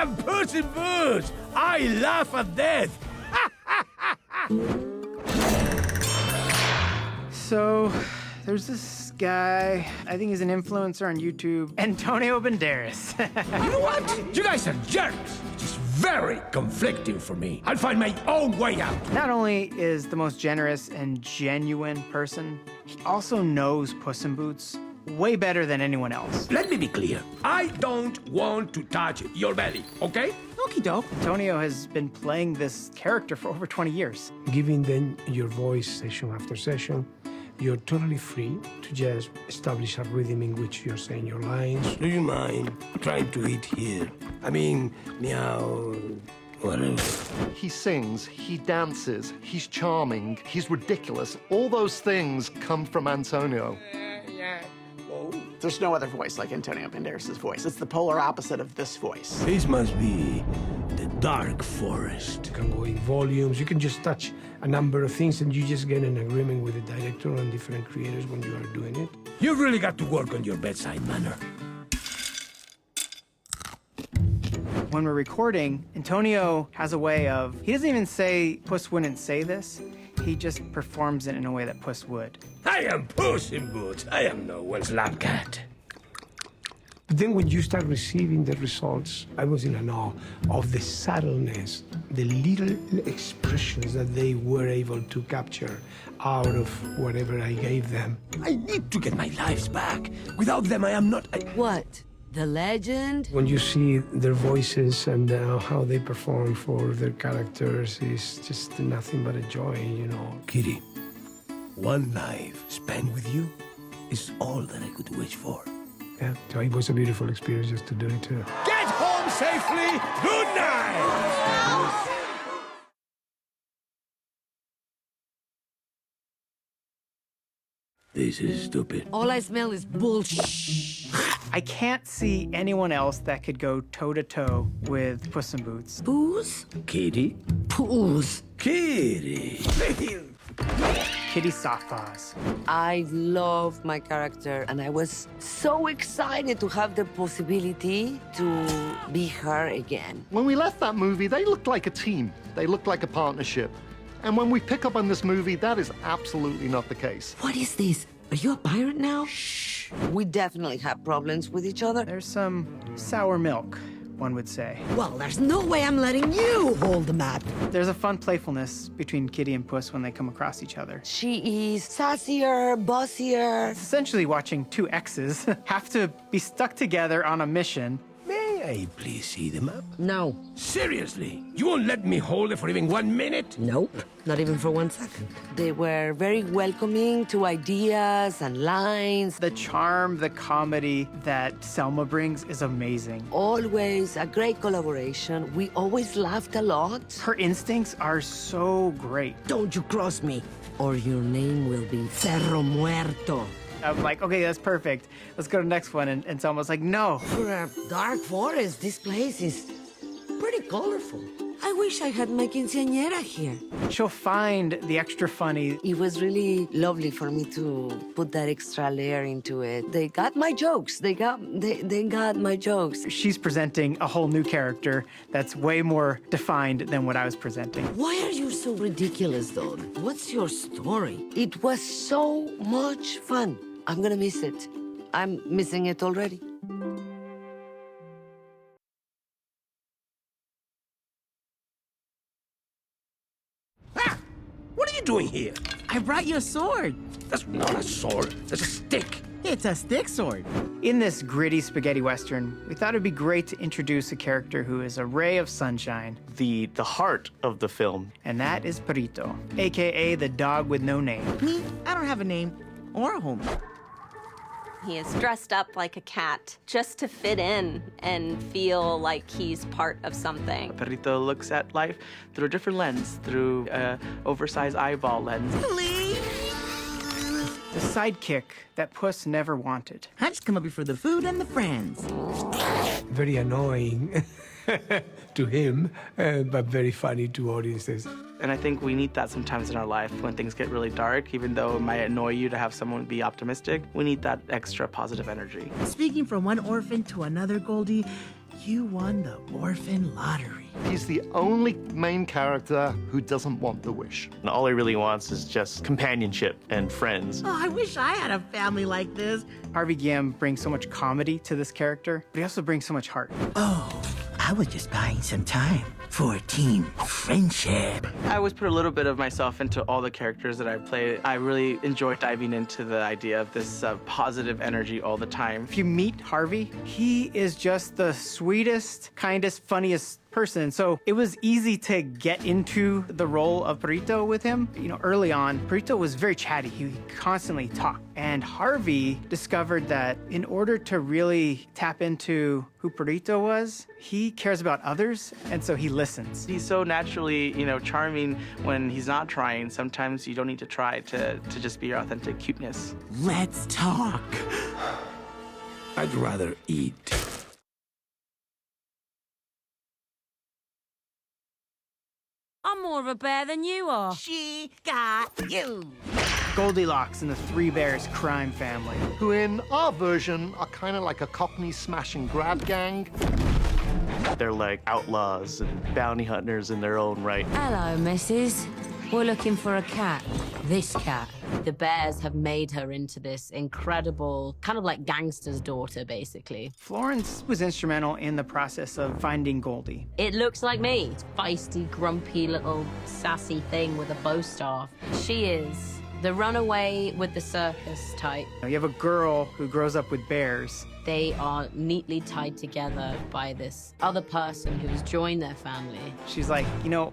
am Puss in Boots! I laugh at death! So, there's this guy, I think he's an influencer on YouTube, Antonio Banderas. You know what? You guys are jerks! It's very conflicting for me. I'll find my own way out. Not only is the most generous and genuine person, he also knows Puss in Boots way better than anyone else. Let me be clear. I don't want to touch your belly, okay? Okie doke. Antonio has been playing this character for over 20 years. Giving them your voice session after session, you're totally free to just establish a rhythm in which you're saying your lines. Do you mind trying to eat here? I mean, meow, whatever. He sings, he dances, he's charming, he's ridiculous. All those things come from Antonio. There's no other voice like Antonio Banderas' voice. It's the polar opposite of this voice. This must be the dark forest. You can go in volumes, you can just touch a number of things and you just get an agreement with the director and different creators when you are doing it. You've really got to work on your bedside manner. When we're recording, Antonio has a way of, he doesn't even say Puss wouldn't say this, he just performs it in a way that Puss would. I am Puss in Boots. I am no one's lap cat. But then when you start receiving the results, I was in awe of the subtleness, the little expressions that they were able to capture out of whatever I gave them. I need to get my lives back. Without them, I am not... What? The legend? When you see their voices and how they perform for their characters, it's just nothing but a joy, you know. Kitty, one life spent with you is all that I could wish for. Yeah, so it was a beautiful experience just to do it too. Get home safely. Good night. This is stupid. All I smell is bullshit. I can't see anyone else that could go toe-to-toe with Puss in Boots. Puss? Kitty? Puss. Kitty. Kitty Softpaws. I love my character, and I was so excited to have the possibility to be her again. When we left that movie, they looked like a team. They looked like a partnership. And when we pick up on this movie, that is absolutely not the case. What is this? Are you a pirate now? Shh. We definitely have problems with each other. There's some sour milk, one would say. Well, there's no way I'm letting you hold the map. There's a fun playfulness between Kitty and Puss when they come across each other. She is sassier, bossier. It's essentially watching two exes have to be stuck together on a mission. May I please see the map? No. Seriously? You won't let me hold it for even 1 minute? Nope. Not even for 1 second. They were very welcoming to ideas and lines. The charm, the comedy that Selma brings is amazing. Always a great collaboration. We always laughed a lot. Her instincts are so great. Don't you cross me, or your name will be Cerro Muerto. I'm like, okay, that's perfect. Let's go to the next one. And Selma's like, no. For a dark forest, this place is pretty colorful. I wish I had my quinceañera here. She'll find the extra funny. It was really lovely for me to put that extra layer into it. They got my jokes. They got my jokes. She's presenting a whole new character that's way more defined than what I was presenting. Why are you so ridiculous, though? What's your story? It was so much fun. I'm gonna miss it. I'm missing it already. Ah! What are you doing here? I brought you a sword. That's not a sword. That's a stick. It's a stick sword. In this gritty spaghetti western, we thought it'd be great to introduce a character who is a ray of sunshine. The heart of the film. And that is Perrito, AKA the dog with no name. Me, I don't have a name or a home. He is dressed up like a cat just to fit in and feel like he's part of something. Perrito looks at life through a different lens, through an oversized eyeball lens. Please. The sidekick that Puss never wanted. I just come up here for the food and the friends. Very annoying to him, but very funny to audiences. And I think we need that sometimes in our life when things get really dark. Even though it might annoy you to have someone be optimistic, we need that extra positive energy. Speaking from one orphan to another, Goldie, You won the orphan lottery. He's the only main character who doesn't want the wish. And all he really wants is just companionship and friends. Oh, I wish I had a family like this. Harvey Guillem brings so much comedy to this character, but he also brings so much heart. Oh, I was just buying some time for a team friendship. I always put a little bit of myself into all the characters that I play. I really enjoy diving into the idea of this positive energy all the time. If you meet Harvey, he is just the sweetest, kindest, funniest person. So it was easy to get into the role of Perrito with him. You know, early on, Perrito was very chatty. He constantly talked. And Harvey discovered that in order to really tap into who Perrito was, he cares about others, and so he listens. He's so naturally, charming when he's not trying. Sometimes you don't need to try to just be your authentic cuteness. Let's talk. I'd rather eat. I'm more of a bear than you are. She got you. Goldilocks and the Three Bears crime family. Who in our version are kind of like a Cockney smash and grab gang. They're like outlaws and bounty hunters in their own right. Hello, missus. We're looking for a cat. This cat. The bears have made her into this incredible, kind of like gangster's daughter, basically. Florence was instrumental in the process of finding Goldie. It looks like me. It's feisty, grumpy, little sassy thing with a bow staff. She is the runaway with the circus type. You have a girl who grows up with bears. They are neatly tied together by this other person who has joined their family. She's like,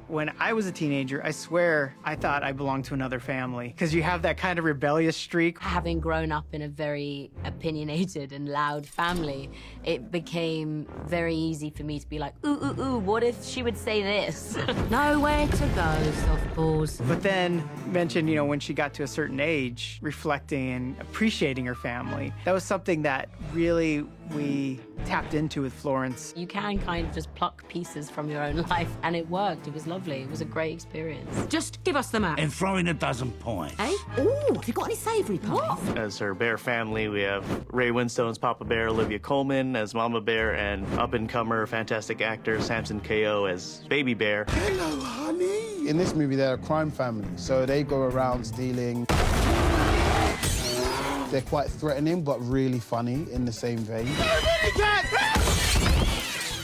when I was a teenager, I swear I thought I belonged to another family. Because you have that kind of rebellious streak. Having grown up in a very opinionated and loud family, it became very easy for me to be like, ooh, what if she would say this? Nowhere to go, softballs. But then mentioned, when she got to a certain age, reflecting and appreciating her family. That was something that really we tapped into with Florence. You can kind of just pluck pieces from your own life, and it worked. It was lovely. It was a great experience. Just give us the map. And throw in a dozen points. Eh? Ooh, have you got any savoury pies? As her bear family, we have Ray Winstone's Papa Bear, Olivia Colman as Mama Bear, and up-and-comer fantastic actor Samson K.O. as Baby Bear. Hello, honey. In this movie, they're a crime family, so they go around stealing. They're quite threatening, but really funny in the same vein.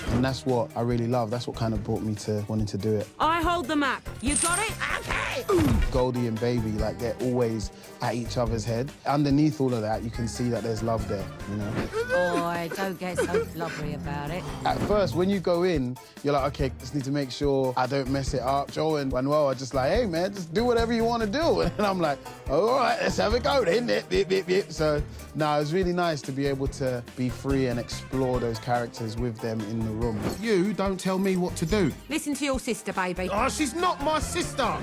And that's what I really love. That's what kind of brought me to wanting to do it. I hold the map. You got it? Okay. Goldie and Baby, they're always at each other's head. Underneath all of that, you can see that there's love there, Boy, don't get so blubbery about it. At first, when you go in, you're like, okay, just need to make sure I don't mess it up. Joe and Manuel are just like, hey, man, just do whatever you want to do. And I'm like, all right, let's have a go then. So, no, it was really nice to be able to be free and explore those characters with them in the room. You don't tell me what to do. Listen to your sister, baby. Oh, she's not my sister.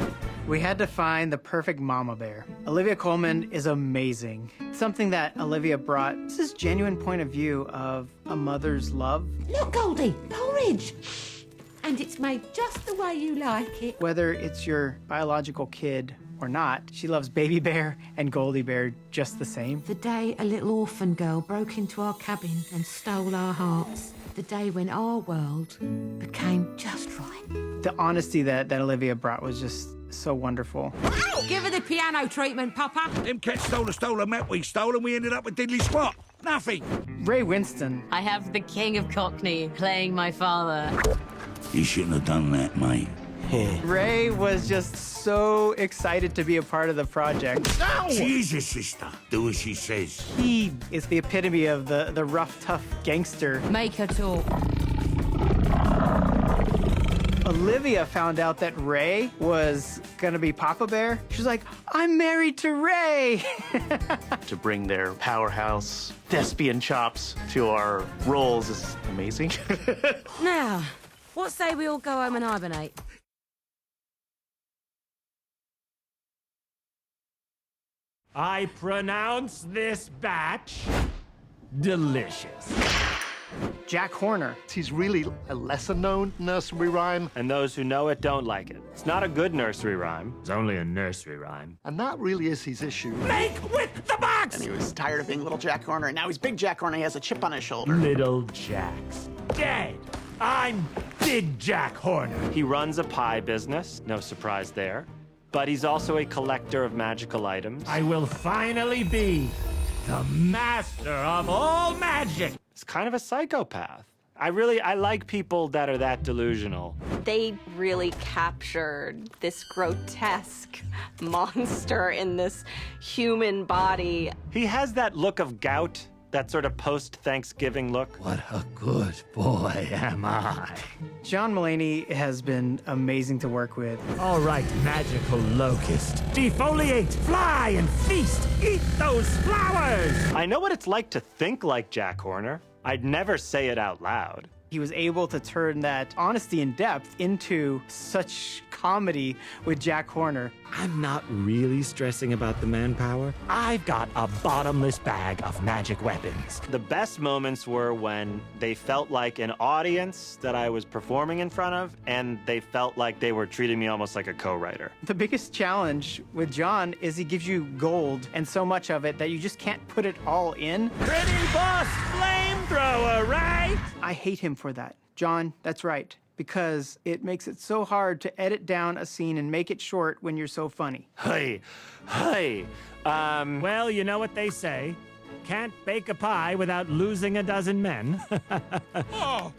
We had to find the perfect mama bear. Olivia Colman is amazing. Something that Olivia brought, this is genuine point of view of a mother's love. Look, Goldie, porridge. And it's made just the way you like it. Whether it's your biological kid or not, she loves Baby Bear and Goldie Bear just the same. The day a little orphan girl broke into our cabin and stole our hearts. The day when our world became just right. The honesty that Olivia brought was just so wonderful. Give her the piano treatment, Papa. Them cats stole a map we stole, and we ended up with diddly squat. Nothing. Ray Winston. I have the King of Cockney playing my father. You shouldn't have done that, mate. Ray was just so excited to be a part of the project. She is your sister. Do as she says. He is the epitome of the rough, tough gangster. Make her talk. Olivia found out that Ray was gonna be Papa Bear. She's like, I'm married to Ray. To bring their powerhouse thespian chops to our roles is amazing. Now, what say we all go home and hibernate? I pronounce this batch delicious. Jack Horner. He's really a lesser-known nursery rhyme. And those who know it don't like it. It's not a good nursery rhyme. It's only a nursery rhyme. And that really is his issue. Make with the bag! Jax! And he was tired of being little Jack Horner, and now he's big Jack Horner. He has a chip on his shoulder. Little Jack's dead. I'm Big Jack Horner. He runs a pie business, no surprise there. But he's also a collector of magical items. I will finally be the master of all magic. He's kind of a psychopath. I like people that are that delusional. They really captured this grotesque monster in this human body. He has that look of gout, that sort of post-Thanksgiving look. What a good boy am I. John Mulaney has been amazing to work with. All right, magical locust. Defoliate, fly, and feast. Eat those flowers! I know what it's like to think like Jack Horner. I'd never say it out loud. He was able to turn that honesty and depth into such comedy with Jack Horner. I'm not really stressing about the manpower. I've got a bottomless bag of magic weapons. The best moments were when they felt like an audience that I was performing in front of, and they felt like they were treating me almost like a co-writer. The biggest challenge with John is he gives you gold and so much of it that you just can't put it all in. Pretty boss flamethrower, right? I hate him for that. John, that's right. Because it makes it so hard to edit down a scene and make it short when you're so funny. Hey. Well, you know what they say. Can't bake a pie without losing a dozen men. Oh!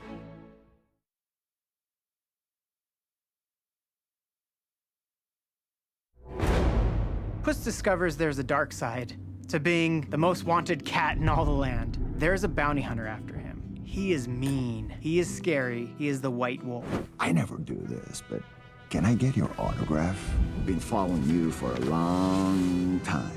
Puss discovers there's a dark side to being the most wanted cat in all the land. There's a bounty hunter after him. He is mean. He is scary. He is the white wolf. I never do this, but can I get your autograph? I've been following you for a long time.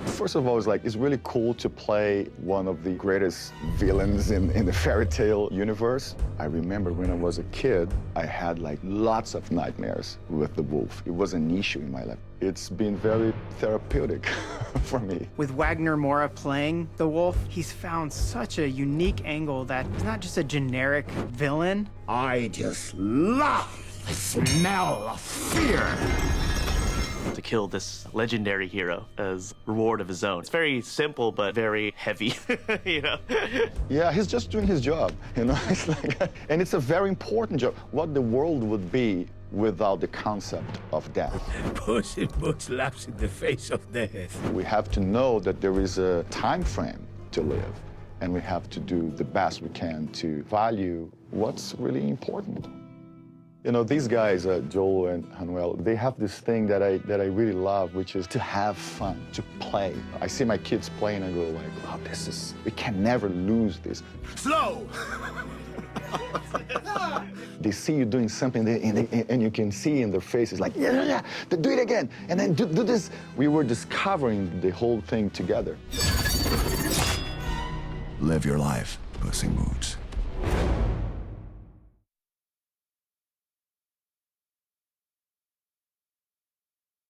First of all, it's really cool to play one of the greatest villains in the fairy tale universe. I remember when I was a kid, I had lots of nightmares with the wolf. It was an issue in my life. It's been very therapeutic for me. With Wagner Moura playing the wolf, he's found such a unique angle that he's not just a generic villain. I just love the smell of fear. To kill this legendary hero as reward of his own. It's very simple, but very heavy, you know? Yeah, he's just doing his job, you know? And it's a very important job. What the world would be without the concept of death. Puss in Boots laughs in the face of death. We have to know that there is a time frame to live, and we have to do the best we can to value what's really important. You know, these guys, Joel and Manuel, they have this thing that I really love, which is to have fun, to play. I see my kids playing and I go like, wow, we can never lose this. Slow! They see you doing something and you can see in their faces like, yeah, do it again, and then do this. We were discovering the whole thing together. Live your life, Puss in Boots.